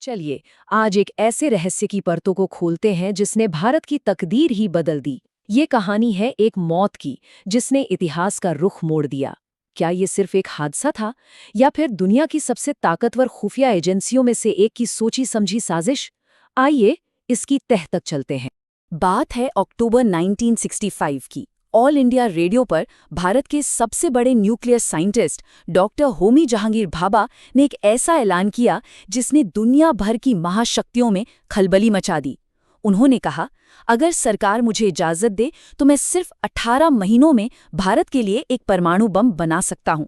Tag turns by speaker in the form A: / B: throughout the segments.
A: चलिए, आज एक ऐसे रहस्य की परतों को खोलते हैं जिसने भारत की तकदीर ही बदल दी। ये कहानी है एक मौत की, जिसने इतिहास का रुख मोड़ दिया। क्या ये सिर्फ एक हादसा था, या फिर दुनिया की सबसे ताकतवर खुफिया एजेंसियों में से एक की सोची समझी साजिश? आइए, इसकी तह तक चलते हैं। बात है अक्टूबर 1965 की। ऑल इंडिया रेडियो पर भारत के सबसे बड़े nuclear scientist doctor Homi Jahangir Bhabha ने एक ऐसा ऐलान किया जिसने दुनिया भर की महाशक्तियों में खलबली मचा दी। उन्होंने कहा, अगर सरकार मुझे इजाजत दे तो मैं सिर्फ 18 महीनों में भारत के लिए एक परमाणु बम बना सकता हूं।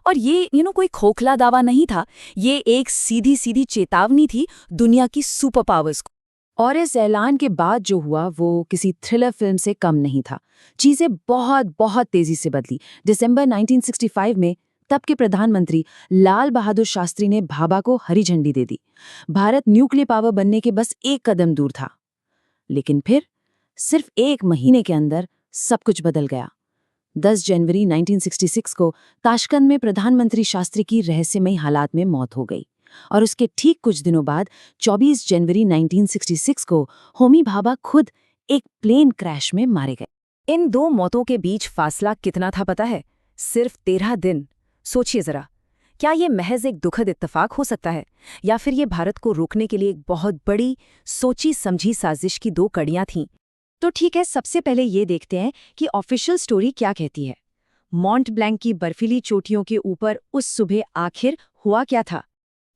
A: और ये कोई खोखला दावा नहीं था, ये एक सीधी सीधी चेतावनी थी दुनिया की सुपर पावर्स को। और इस ऐलान के बाद जो हुआ वो किसी थ्रिलर फिल्म से कम नहीं था। चीजें बहुत बहुत तेजी से बदली। दिसंबर 1965 में तब के प्रधानमंत्री लाल बहादुर शास्त्री ने भाभा को हरी झंडी दे दी। भारत न्यूक्लियर पावर बनने के बस एक कदम दूर था। लेकिन फिर सिर्फ एक महीने के अंदर सब कुछ बदल गया। 10 जनवरी 1966 को ताशकंद में प्रधानमंत्री शास्त्री की रहस्यमयी हालात में मौत हो गई। और उसके ठीक कुछ दिनों बाद 24 जनवरी 1966 को होमी भाभा खुद एक प्लेन क्रैश में मारे गए। इन दो मौतों के बीच फासला कितना था पता है? सिर्फ 13 दिन। सोचिए जरा, क्या ये महज एक दुखद इत्तेफाक हो सकता है, या फिर ये भारत को रोकने के लिए एक बहुत बड़ी सोची समझी साजिश की दो कड़ियां थीं? तो ठीक है, सबसे पहले ये देखते हैं कि ऑफिशियल स्टोरी क्या कहती है। मॉन्ट ब्लैंक की बर्फीली चोटियों के ऊपर उस सुबह आखिर हुआ क्या था?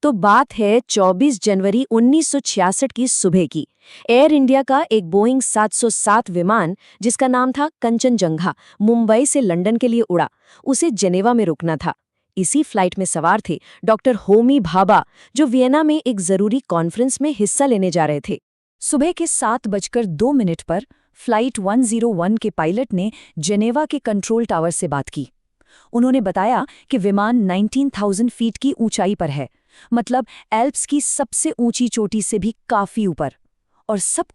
A: तो बात है 24 जनवरी 1966 की सुबह की। एयर इंडिया का एक बोइंग 707 विमान, जिसका नाम था कंचनजंगा, मुंबई से लंदन के लिए उड़ा। उसे जेनेवा में रुकना था। इसी फ्लाइट में सवार थे डॉक्टर होमी भाभा, जो वियना में एक जरूरी कॉन्फ्रेंस में हिस्सा लेने जा रहे थे। सुबह के 7:02 पर फ्लाइट 101 के पायलट ने जेनेवा के कंट्रोल टावर से बात की। उन्होंने बताया कि विमान 19,000 फीट की ऊंचाई पर है, मतलब एल्प्स की सबसे ऊंची चोटी से भी काफी ऊपर। और सब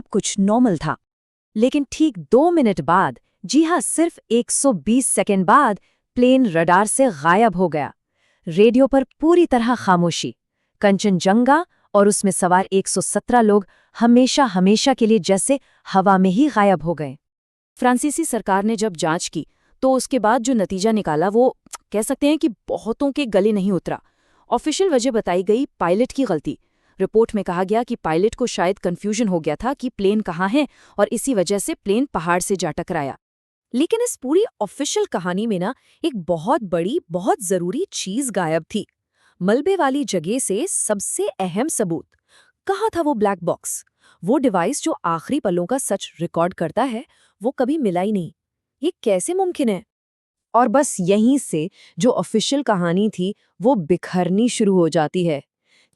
A: कुछ नॉर्मल था। लेकिन ठीक 2 मिनट बाद, जी हाँ, सिर्फ 120 सेकंड बाद, प्लेन रडार से गायब हो गया। रेडियो पर पूरी तरह खामोशी। कंचनजंगा और उसमें सवार 117 लोग हमेशा के लिए जैसे हवा में ही गायब हो गए। फ्रांसीसी सरकार ने जब जांच की तो उसके बाद जो नतीजा निकाला वो कह सकते हैं कि बहुतों के गले नहीं उतरा। ऑफिशियल वजह बताई गई पायलट की गलती। रिपोर्ट में कहा गया कि पायलट को शायद कंफ्यूजन हो गया था कि प्लेन कहाँ है, और इसी वजह से प्लेन पहाड़ से जा टकराया। लेकिन इस पूरी ऑफिशियल कहानी में एक बहुत बड़ी, बहुत जरूरी चीज गायब थी। मलबे वाली जगह से सबसे अहम सबूत। कहाँ था वो ब्लैक बॉक्स? वो डिवाइस जो आखिरी पलों का सच रिकॉर्ड करता है, वो कभी मिला ही नहीं। ये कैसे मुमकिन है? और बस यहीं से जो ऑफिशियल कहानी थी वो बिखरनी शुरू हो जाती है।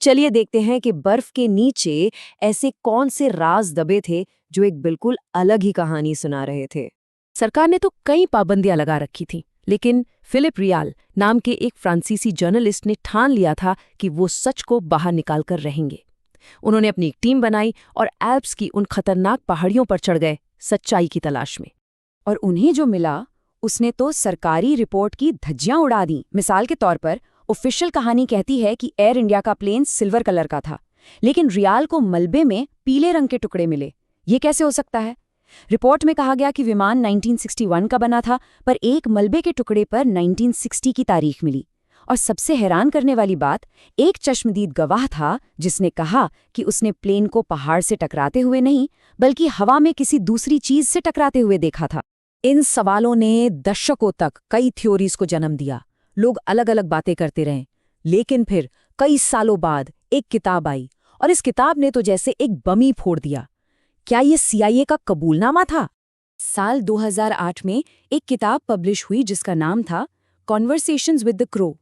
A: चलिए देखते हैं कि बर्फ के नीचे ऐसे कौन से राज दबे थे जो एक बिल्कुल अलग ही कहानी सुना रहे थे। सरकार ने तो कई पाबंदियां लगा रखी थी, लेकिन फिलिप रियाल नाम के एक फ्रांसीसी जर्नलिस्ट ने ठान लिया था कि वो सच को बाहर निकाल कर रहेंगे। उन्होंने अपनी एक टीम बनाई और एल्प्स की उन खतरनाक पहाड़ियों पर चढ़ गए सच्चाई की तलाश में। और उन्हें जो मिला उसने तो सरकारी रिपोर्ट की धज्जियां उड़ा दी। मिसाल के तौर पर ऑफिशियल कहानी कहती है कि एयर इंडिया का प्लेन सिल्वर कलर का था, लेकिन रियाल को मलबे में पीले रंग के टुकड़े मिले। ये कैसे हो सकता है? रिपोर्ट में कहा गया कि विमान 1961 का बना था, पर एक मलबे के टुकड़े पर 1960 की तारीख मिली। और सबसे हैरान करने वाली बात, एक चश्मदीद गवाह था जिसने कहा कि उसने प्लेन को पहाड़ से टकराते हुए नहीं, बल्कि हवा में किसी दूसरी चीज से टकराते हुए देखा था। इन सवालों ने दशकों तक कई थ्योरीज को जन्म दिया। लोग अलग अलग बातें करते रहे। लेकिन फिर कई सालों बाद एक किताब आई, और इस किताब ने तो जैसे एक बम ही फोड़ दिया। क्या ये CIA का कबूलनामा था? साल 2008 में एक किताब पब्लिश हुई जिसका नाम था कॉन्वर्सेशंस विद द क्रो।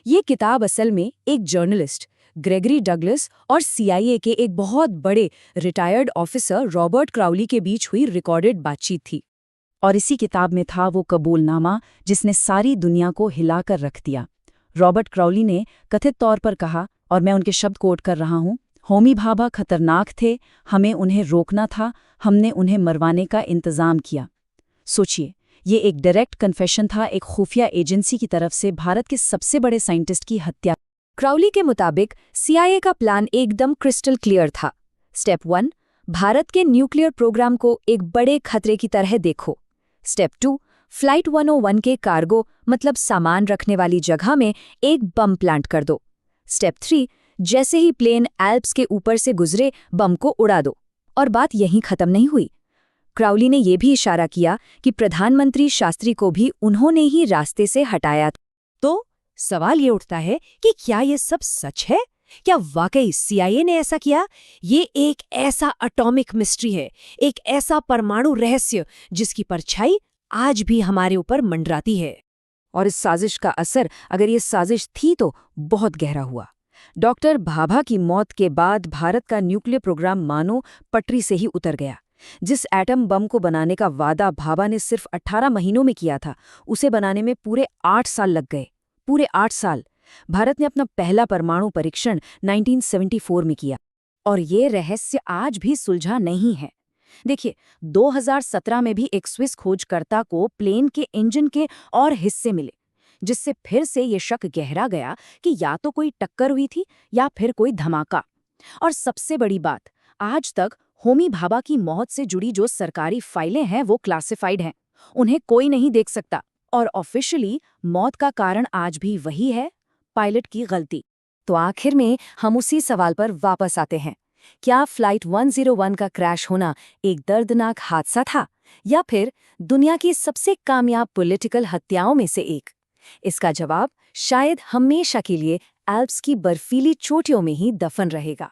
A: ये किताब असल में एक जर्नलिस्ट ग्रेगरी डगलस और CIA के एक बहुत बड़े रिटायर्ड ऑफिसर रॉबर्ट क्राउली के बीच हुई रिकॉर्डेड बातचीत थी। और इसी किताब में था वो कबूलनामा जिसने सारी दुनिया को हिलाकर रख दिया। रॉबर्ट क्राउली ने कथित तौर पर कहा, और मैं उनके शब्द कोट कर रहा हूं, होमी भाभा खतरनाक थे, हमें उन्हें रोकना था, हमने उन्हें मरवाने का इंतजाम किया। सोचिए, ये एक डायरेक्ट कन्फेशन था एक खुफिया एजेंसी की तरफ से भारत के सबसे बड़े साइंटिस्ट की हत्या। क्राउली के मुताबिक CIA का प्लान एकदम क्रिस्टल क्लियर था। स्टेप 1, भारत के न्यूक्लियर प्रोग्राम को एक बड़े खतरे की तरह देखो। स्टेप 2, फ्लाइट 101 के कार्गो मतलब सामान रखने वाली जगह में एक बम प्लांट कर दो। स्टेप 3, जैसे ही प्लेन एल्प्स के ऊपर से गुजरे बम को उड़ा दो। और बात यहीं खत्म नहीं हुई। क्राउली ने यह भी इशारा किया कि प्रधानमंत्री शास्त्री को भी उन्होंने ही रास्ते से हटाया। तो सवाल ये उठता है कि क्या ये सब सच है? क्या वाकई CIA ने ऐसा किया? ये एक ऐसा एटॉमिक मिस्ट्री है, एक ऐसा परमाणु रहस्य जिसकी परछाई आज भी हमारे ऊपर मंडराती है। और इस साजिश का असर, अगर ये साजिश थी तो बहुत गहरा हुआ। डॉक्टर भाभा की मौत के बाद भारत का न्यूक्लियर प्रोग्राम मानो पटरी से ही उतर गया। जिस एटम बम को बनाने का वादा भाभा ने सिर्फ 18 महीनों में किया था, उसे बनाने में पूरे 8 साल लग गए। पूरे 8 साल। भारत ने अपना पहला परमाणु परीक्षण 1974 में किया, और ये रहस्य आज भी सुलझा नहीं है। देखिए, 2017 में भी एक स्विस खोजकर्ता को प्लेन के इंजन के और हिस्से मिले, जिससे फिर से ये शक गहरा गया कि या तो कोई टक्कर हुई थी या फिर कोई धमाका। और सबसे बड़ी बात, आज तक होमी भाभा की मौत से जुड़ी जो सरकारी फाइलें हैं वो क्लासिफाइड हैं, उन्हें कोई नहीं देख सकता। और ऑफिशियली मौत का कारण आज भी वही है, पायलट की गलती। तो आखिर में हम उसी सवाल पर वापस आते हैं, क्या फ्लाइट 101 का क्रैश होना एक दर्दनाक हादसा था या फिर दुनिया की सबसे कामयाब पॉलिटिकल हत्याओं में से एक? इसका जवाब शायद हमेशा के लिए एल्प्स की बर्फीली चोटियों में ही दफन रहेगा।